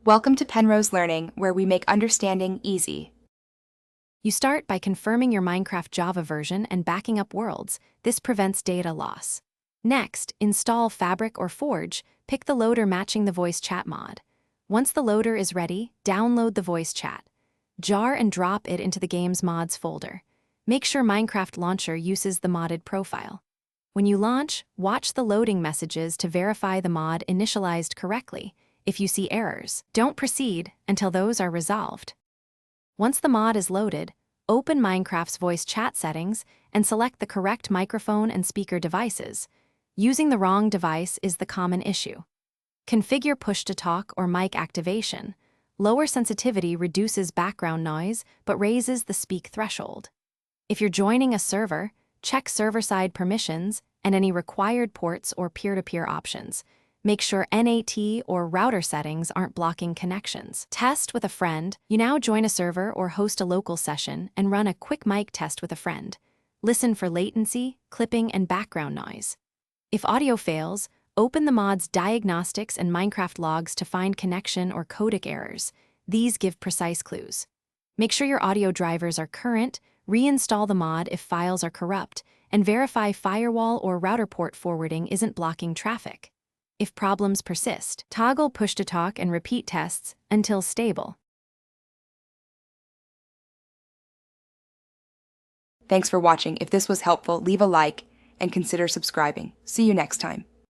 Welcome to Penrose Learning, where we make understanding easy. You start by confirming your Minecraft Java version and backing up worlds. This prevents data loss. Next, install Fabric or Forge. Pick the loader matching the voice chat mod. Once the loader is ready, download the voice chat. Jar and drop it into the game's mods folder. Make sure Minecraft Launcher uses the modded profile. When you launch, watch the loading messages to verify the mod initialized correctly. If you see errors, don't proceed until those are resolved. Once the mod is loaded, open Minecraft's voice chat settings and select the correct microphone and speaker devices. Using the wrong device is the common issue. Configure push-to-talk or mic activation. Lower sensitivity reduces background noise but raises the speak threshold. If you're joining a server, check server-side permissions and any required ports or peer-to-peer options. Make sure NAT or router settings aren't blocking connections. Test with a friend. You now join a server or host a local session and run a quick mic test with a friend. Listen for latency, clipping, and background noise. If audio fails, open the mod's diagnostics and Minecraft logs to find connection or codec errors. These give precise clues. Make sure your audio drivers are current, reinstall the mod if files are corrupt, and verify firewall or router port forwarding isn't blocking traffic. If problems persist, toggle push-to-talk and repeat tests until stable. Thanks for watching. If this was helpful, leave a like and consider subscribing. See you next time.